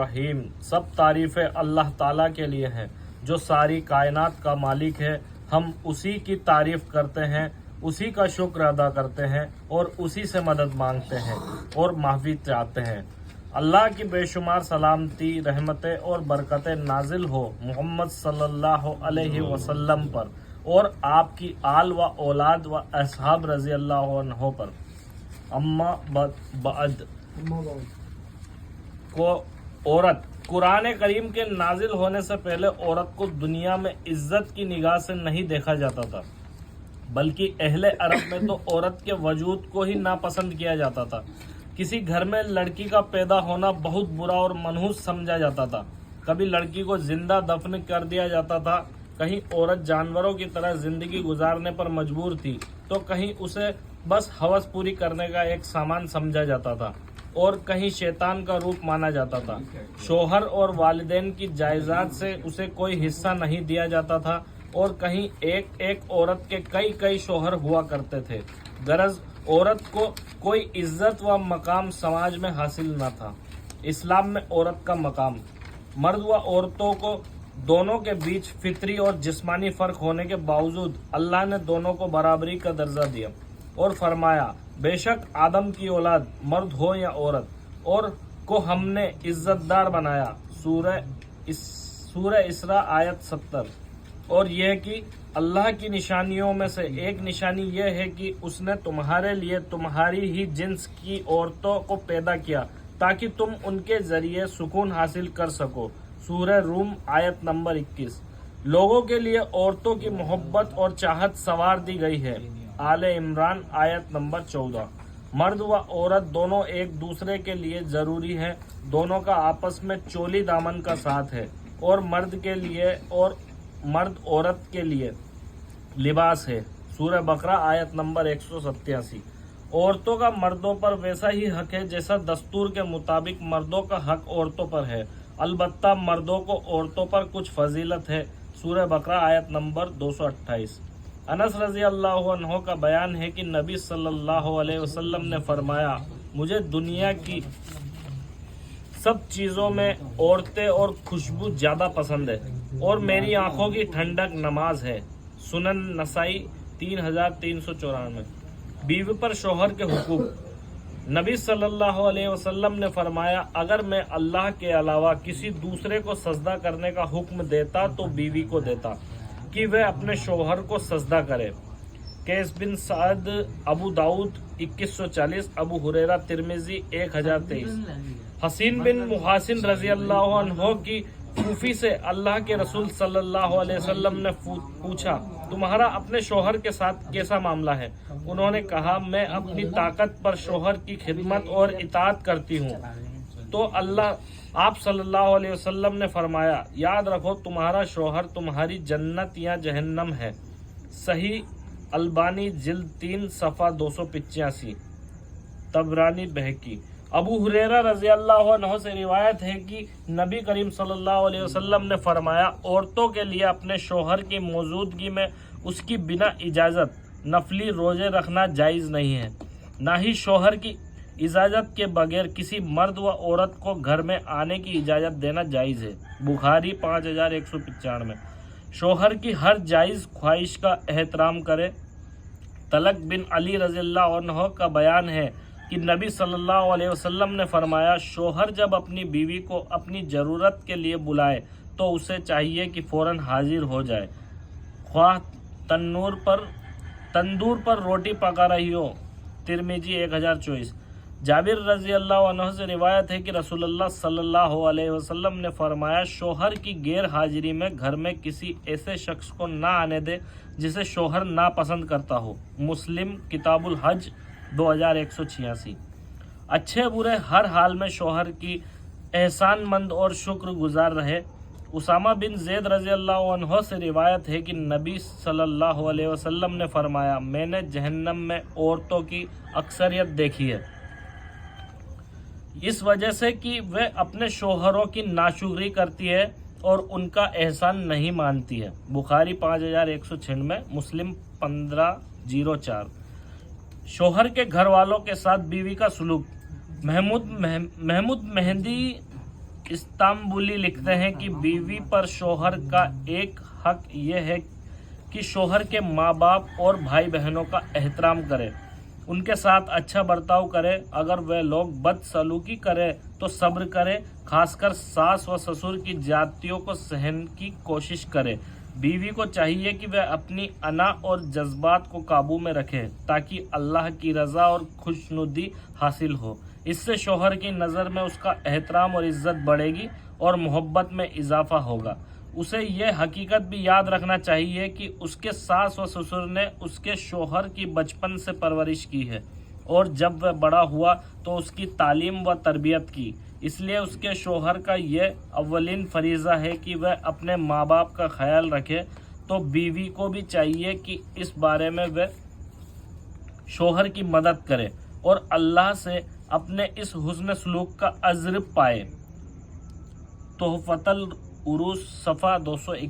رحیم، سب تعریفیں اللہ تعالیٰ کے لیے ہیں جو ساری کائنات کا مالک ہے۔ ہم اسی کی تعریف کرتے ہیں، اسی کا شکر ادا کرتے ہیں اور اسی سے مدد مانگتے ہیں اور معافی چاہتے ہیں۔ اللہ کی بے شمار سلامتی، رحمتیں اور برکتیں نازل ہو محمد صلی اللہ علیہ وسلم پر اور آپ کی آل و اولاد و اصحاب رضی اللہ عنہ پر۔ اما بعد کو عورت، قرآن کریم کے نازل ہونے سے پہلے عورت کو دنیا میں عزت کی نگاہ سے نہیں دیکھا جاتا تھا، بلکہ اہل عرب میں تو عورت کے وجود کو ہی ناپسند کیا جاتا تھا۔ کسی گھر میں لڑکی کا پیدا ہونا بہت برا اور منحوس سمجھا جاتا تھا۔ کبھی لڑکی کو زندہ دفن کر دیا جاتا تھا، کہیں عورت جانوروں کی طرح زندگی گزارنے پر مجبور تھی تو کہیں اسے بس ہوس پوری کرنے کا ایک سامان سمجھا جاتا تھا اور کہیں شیطان کا روپ مانا جاتا تھا۔ شوہر اور والدین کی جائیداد سے اسے کوئی حصہ نہیں دیا جاتا تھا اور کہیں ایک ایک عورت کے کئی شوہر ہوا کرتے تھے۔ غرض عورت کو کوئی عزت و مقام سماج میں حاصل نہ تھا۔ اسلام میں عورت کا مقام، مرد و عورتوں کو دونوں کے بیچ فطری اور جسمانی فرق ہونے کے باوجود اللہ نے دونوں کو برابری کا درجہ دیا اور فرمایا بے شک آدم کی اولاد مرد ہو یا عورت اور کو ہم نے عزت دار بنایا۔ سورہ اسراء آیت 70۔ اور یہ کہ اللہ کی نشانیوں میں سے ایک نشانی یہ ہے کہ اس نے تمہارے لیے تمہاری ہی جنس کی عورتوں کو پیدا کیا تاکہ تم ان کے ذریعے سکون حاصل کر سکو۔ سورہ روم آیت نمبر 21۔ لوگوں کے لیے عورتوں کی محبت اور چاہت سنوار دی گئی ہے۔ آل عمران آیت نمبر 14۔ مرد و عورت دونوں ایک دوسرے کے لیے ضروری ہیں، دونوں کا آپس میں چولی دامن کا ساتھ ہے اور مرد کے لیے اور مرد عورت کے لیے لباس ہے۔ سورہ بقرہ آیت نمبر 187۔ عورتوں کا مردوں پر ویسا ہی حق ہے جیسا دستور کے مطابق مردوں کا حق عورتوں پر ہے، البتہ مردوں کو عورتوں پر کچھ فضیلت ہے۔ سورہ بقرہ آیت نمبر 228۔ انس رضی اللہ عنہ کا بیان ہے کہ نبی صلی اللہ علیہ وسلم نے فرمایا مجھے دنیا کی سب چیزوں میں عورتیں اور خوشبو زیادہ پسند ہے اور میری آنکھوں کی ٹھنڈک نماز ہے۔ سنن نسائی 3394۔ بیوی پر شوہر کے حقوق، نبی صلی اللہ علیہ وسلم نے فرمایا اگر میں اللہ کے علاوہ کسی دوسرے کو سجدہ کرنے کا حکم دیتا تو بیوی کو دیتا کہ وہ اپنے شوہر کو سجدہ کرے۔ قیس بن سعد ابو داؤد 2140، ابو ہریرہ ترمذی 1023۔ حسین بن محاسن رضی اللہ عنہ کی پھوپھی سے اللہ کے رسول صلی اللہ علیہ وسلم نے پوچھا تمہارا اپنے شوہر کے ساتھ کیسا معاملہ ہے؟ انہوں نے کہا میں اپنی طاقت پر شوہر کی خدمت اور اطاعت کرتی ہوں۔ تو آپ صلی اللہ علیہ وسلم نے فرمایا یاد رکھو تمہارا شوہر تمہاری جنت یا جہنم ہے۔ صحیح البانی جلد 3 صفحہ 285۔ طبرانی بہقی۔ ابو ہریرہ رضی اللہ عنہ سے روایت ہے کہ نبی کریم صلی اللہ علیہ وسلم نے فرمایا عورتوں کے لیے اپنے شوہر کی موجودگی میں اس کی بنا اجازت نفلی روزے رکھنا جائز نہیں ہے، نہ ہی شوہر کی اجازت کے بغیر کسی مرد و عورت کو گھر میں آنے کی اجازت دینا جائز ہے۔ بخاری 5195۔ شوہر کی ہر جائز خواہش کا احترام کرے۔ طلق بن علی رضی اللہ عنہ کا بیان ہے کہ نبی صلی اللہ علیہ وسلم نے فرمایا شوہر جب اپنی بیوی کو اپنی ضرورت کے لیے بلائے تو اسے چاہیے کہ فوراً حاضر ہو جائے، خواہ تندور پر روٹی پکا رہی ہو۔ ترمذی 1024۔ جابر رضی اللہ عنہ سے روایت ہے کہ رسول اللہ صلی اللہ علیہ وسلم نے فرمایا شوہر کی غیر حاضری میں گھر میں کسی ایسے شخص کو نہ آنے دے جسے شوہر ناپسند کرتا ہو۔ مسلم کتاب الحج 2186۔ اچھے برے ہر حال میں شوہر کی احسان مند اور شکر گزار رہے۔ اسامہ بن زید رضی اللہ عنہ سے روایت ہے کہ نبی صلی اللہ علیہ وسلم نے فرمایا میں نے جہنم میں عورتوں کی اکثریت دیکھی ہے اس وجہ سے کہ وہ اپنے شوہروں کی ناشکری کرتی ہے اور ان کا احسان نہیں مانتی ہے۔ بخاری 5196، مسلم 1504۔ شوہر کے گھر والوں کے ساتھ بیوی کا سلوک۔ محمود مہندی استانبولی لکھتے ہیں کہ بیوی پر شوہر کا ایک حق یہ ہے کہ شوہر کے ماں باپ اور بھائی بہنوں کا احترام کرے، ان کے ساتھ اچھا برتاؤ کرے، اگر وہ لوگ بد سلوکی کرے تو صبر کرے، خاص کر ساس و سسر کی زیادتیوں کو سہن کی کوشش کرے۔ بیوی کو چاہیے کہ وہ اپنی انا اور جذبات کو قابو میں رکھے تاکہ اللہ کی رضا اور خوشنودی حاصل ہو۔ اس سے شوہر کی نظر میں اس کا احترام اور عزت بڑھے گی اور محبت میں اضافہ ہوگا۔ اسے یہ حقیقت بھی یاد رکھنا چاہیے کہ اس کے ساس و سسر نے اس کے شوہر کی بچپن سے پرورش کی ہے اور جب وہ بڑا ہوا تو اس کی تعلیم و تربیت کی، اس لیے اس کے شوہر کا یہ اولین فریضہ ہے کہ وہ اپنے ماں باپ کا خیال رکھے۔ تو بیوی کو بھی چاہیے کہ اس بارے میں وہ شوہر کی مدد کرے اور اللہ سے اپنے اس حسن سلوک کا اجر پائے۔ تحفۃ العروس صفحہ 201۔